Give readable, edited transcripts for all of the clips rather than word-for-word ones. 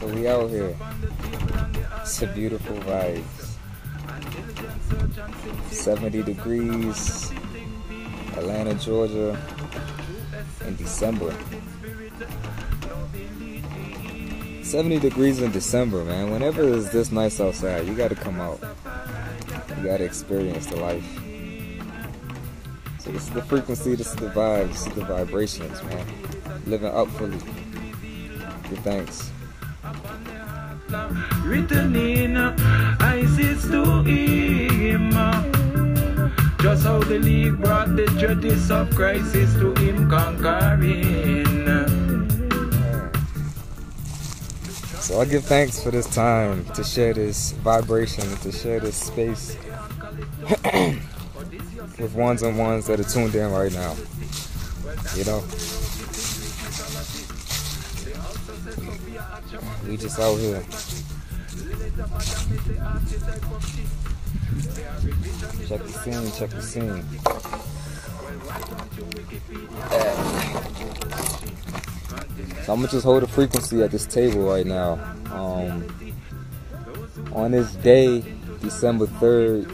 So we out here. It's a beautiful vibe. 70 degrees, Atlanta, Georgia, in December. 70 degrees in December, man. Whenever it's this nice outside, you gotta come out. You gotta experience the life. So this is the frequency, this is the vibe, this is the vibrations, man. Living up fully. Give thanks. Written in ISIS to him, just how the league brought the justice of crisis to him conquering. So I give thanks for this time to share this vibration, to share this space with ones and ones that are tuned in right now. You know, we just out here. Check the scene, check the scene. So I'm gonna just hold a frequency at this table right now. On this day, December 3rd,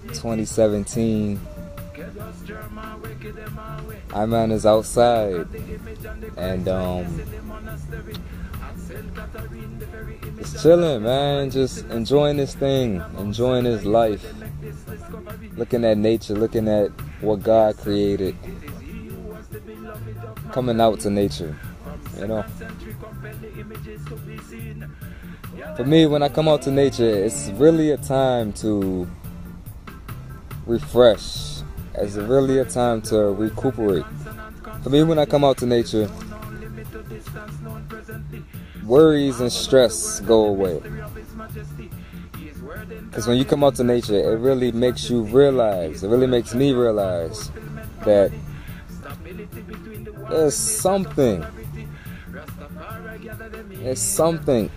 2017, Iman is outside and just chilling, man, just enjoying this thing, enjoying his life, looking at nature, looking at what God created, coming out to nature, you know. For me, when I come out to nature, it's really a time to refresh. It's really a time to recuperate. For me, when I come out to nature, worries and stress go away. Because when you come out to nature, it really makes you realize, it really makes me realize that there's something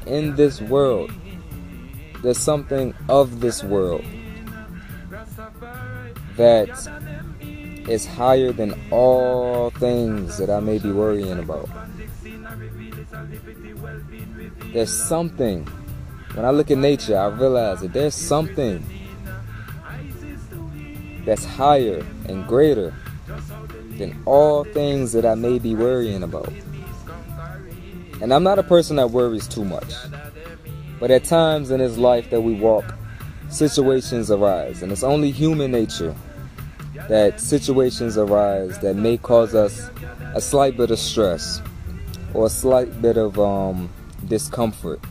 in this world. There's something of this world that is higher than all things that I may be worrying about. There's something. When I look at nature, I realize that there's something that's higher and greater than all things that I may be worrying about. And I'm not a person that worries too much. But at times in this life that we walk, situations arise. And it's only human nature that situations arise that may cause us a slight bit of stress, or a slight bit of discomfort,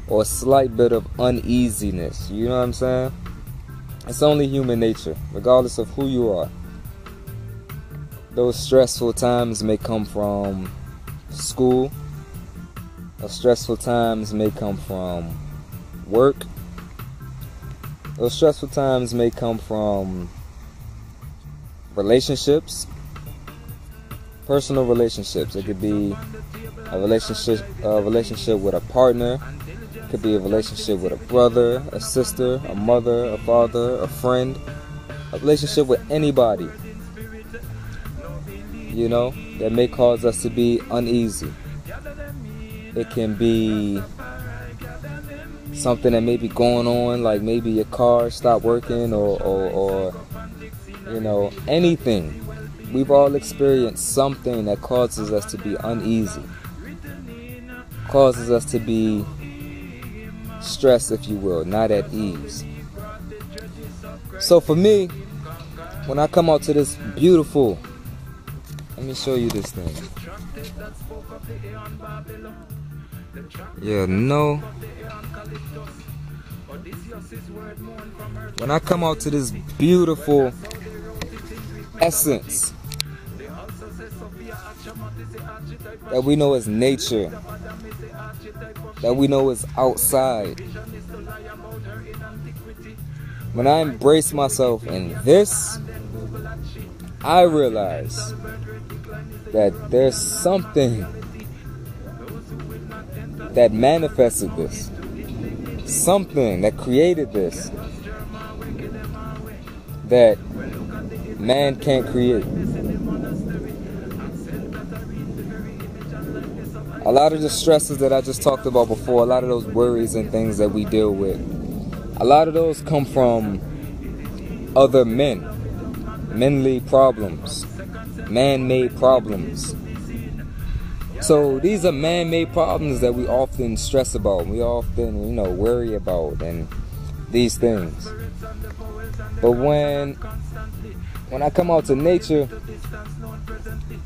or a slight bit of uneasiness. You know what I'm saying? It's only human nature, regardless of who you are. Those stressful times may come from school. Those stressful times may come from work. Those stressful times may come from relationships, personal relationships. It could be a relationship with a partner. It could be a relationship with a brother, a sister, a mother, a father, a friend. A relationship with anybody, you know, that may cause us to be uneasy. It can be something that may be going on, like maybe your car stopped working, or you know, anything. We've all experienced something that causes us to be uneasy, causes us to be stressed, if you will, not at ease. So for me, when I come out to this beautiful, let me show you this thing. Yeah, no. When I come out to this beautiful essence that we know is nature, that we know is outside, when I embrace myself in this, I realize that there's something that manifested this, something that created this, that man can't create. A lot of the stresses that I just talked about before, a lot of those worries and things that we deal with, a lot of those come from other men, manly problems, man-made problems. So these are man-made problems that we often stress about, we often, worry about, and these things. But when I come out to nature,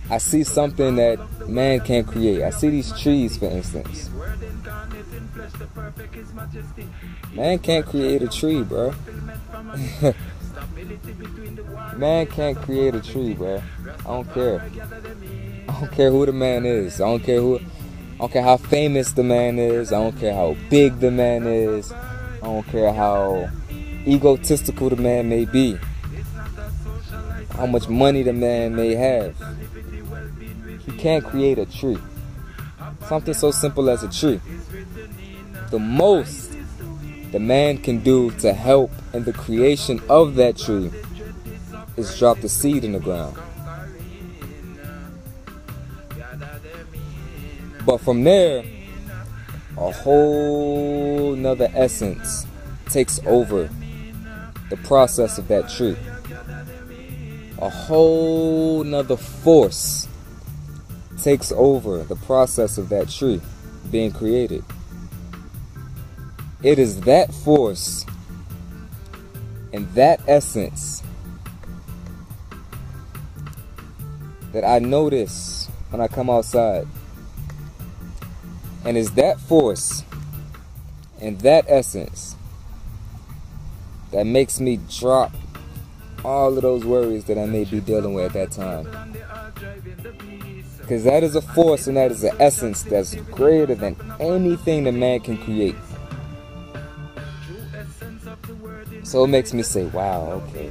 I see something that man can't create. I see these trees, for instance. Man can't create a tree, bro. Man can't create a tree, bro. I don't care. I don't care who the man is. I don't care how famous the man is. I don't care how big the man is. I don't care how egotistical the man may be. How much money the man may have. He can't create a tree. Something so simple as a tree. The most the man can do to help in the creation of that tree is drop the seed in the ground. But from there, a whole nother essence takes over the process of that tree. A whole nother force takes over the process of that tree being created. It is that force and that essence that I notice when I come outside. And it's that force and that essence that makes me drop all of those worries that I may be dealing with at that time. Because that is a force and that is an essence that's greater than anything that man can create. So it makes me say, wow, okay.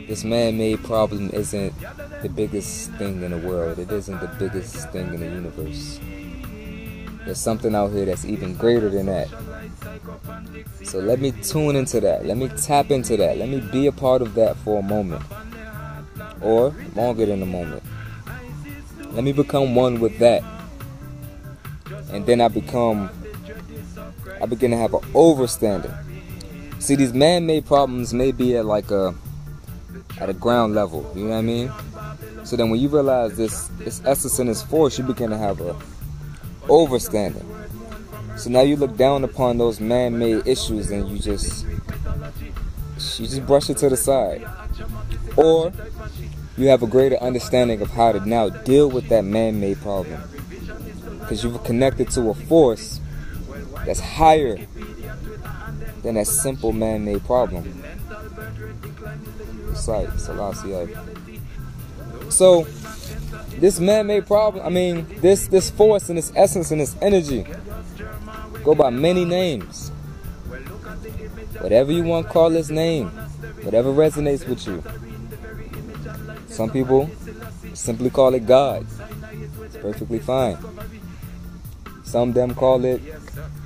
This man-made problem isn't the biggest thing in the world. It isn't the biggest thing in the universe. There's something out here that's even greater than that. So let me tune into that. Let me tap into that. Let me be a part of that for a moment. Or longer than a moment. Let me become one with that. And then I begin to have an overstanding. See, these man-made problems may be at a ground level. You know what I mean? So then when you realize this essence and this force, you begin to have a overstanding. So now you look down upon those man-made issues and you just brush it to the side. Or you have a greater understanding of how to now deal with that man-made problem. Because you've connected to a force that's higher than that simple man-made problem. It's like Selassie. So this man-made problem, this force and this essence and this energy go by many names. Whatever you want to call this name, whatever resonates with you. Some people simply call it God. It's perfectly fine. Some of them call it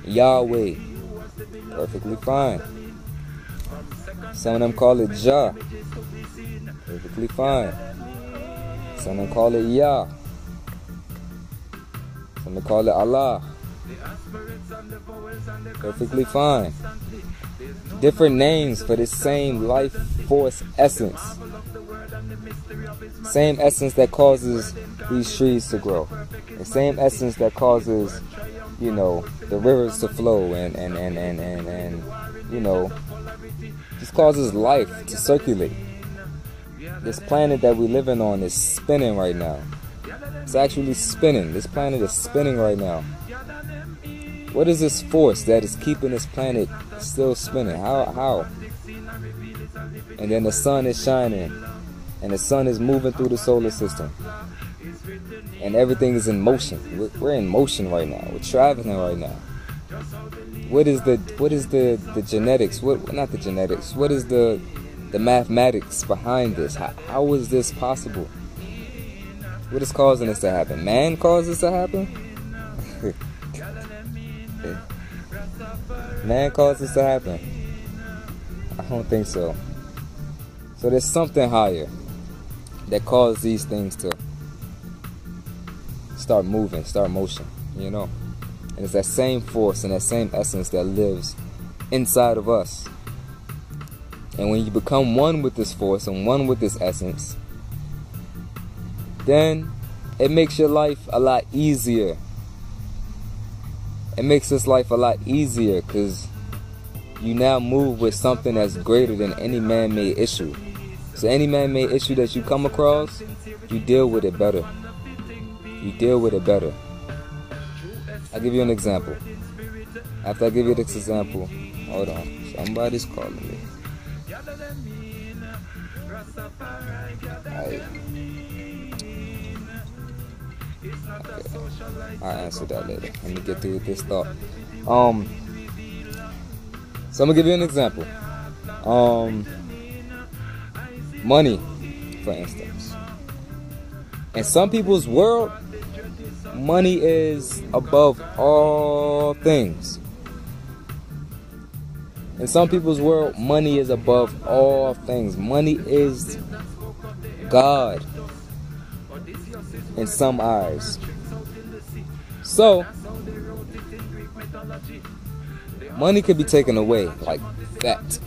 Yahweh. Perfectly fine. Some of them call it Jah. Perfectly fine. Some of them call it Yah. Some of them call it Allah. Perfectly fine. Different names for this same life force essence. Same essence that causes these trees to grow. The same essence that causes, the rivers to flow and just causes life to circulate. This planet that we're living on is spinning right now. It's actually spinning. This planet is spinning right now. What is this force that is keeping this planet still spinning? How? And then the sun is shining. And the sun is moving through the solar system. And everything is in motion. We're in motion right now. We're traveling right now. What is the genetics? Not the genetics. What is the mathematics behind this? How is this possible? What is causing this to happen? Man caused this to happen? Man caused this to happen? I don't think so. So there's something higher that caused these things to start moving, start motion, you know. And it's that same force and that same essence that lives inside of us. And when you become one with this force and one with this essence, then it makes your life a lot easier. It makes this life a lot easier because you now move with something that's greater than any man-made issue. So any man-made issue that you come across, you deal with it better. You deal with it better. I'll give you an example. After I give you this example, hold on, somebody's calling me. Okay. I'll answer that later. Let me get through with this thought. So I'm gonna give you an example. Money, for instance. In some people's world, money is above all things. In some people's world, money is above all things. Money is God in some eyes. So, money could be taken away like that.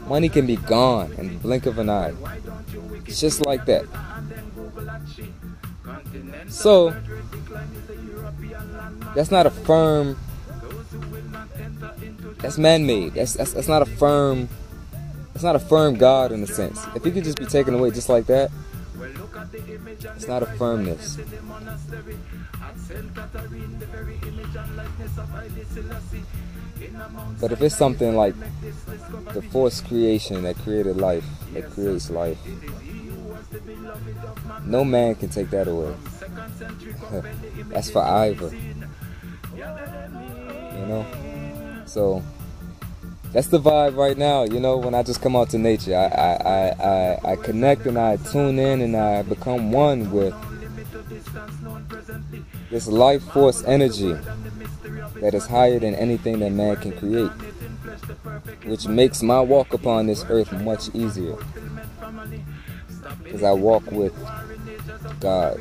Money can be gone in the blink of an eye. It's just like that. So, that's not a firm, that's man-made. That's not a firm, it's not a firm God in a sense. If it could just be taken away just like that, it's not a firmness. But if it's something like the force creation that created life, that creates life, no man can take that away. That's forever. You know? So that's the vibe right now, you know, when I just come out to nature. I connect and I tune in and I become one with this life force energy that is higher than anything that man can create, which makes my walk upon this earth much easier, because I walk with God.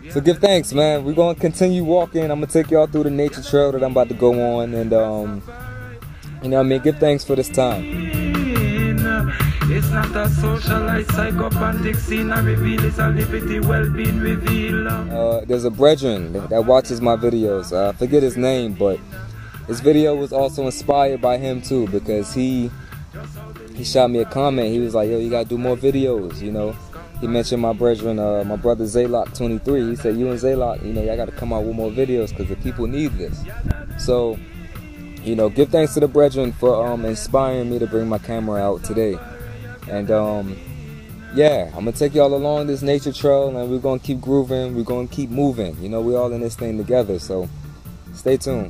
So give thanks, man. We're going to continue walking. I'm going to take y'all through the nature trail that I'm about to go on, and you know what I mean, give thanks for this time. It's not a socialite psychopathic scene. I reveal it's a liberty well-being reveal. There's a brethren that watches my videos. I forget his name, but his video was also inspired by him too, because he shot me a comment. He was like, yo, you gotta do more videos, you know. He mentioned my brethren, my brother Zaylock 23. He said, you and Zaylock, you know, y'all gotta come out with more videos because the people need this. So, you know, give thanks to the brethren for inspiring me to bring my camera out today. And yeah, I'm gonna take y'all along this nature trail, and we're gonna keep grooving, we're gonna keep moving. You know, we're all in this thing together, so stay tuned.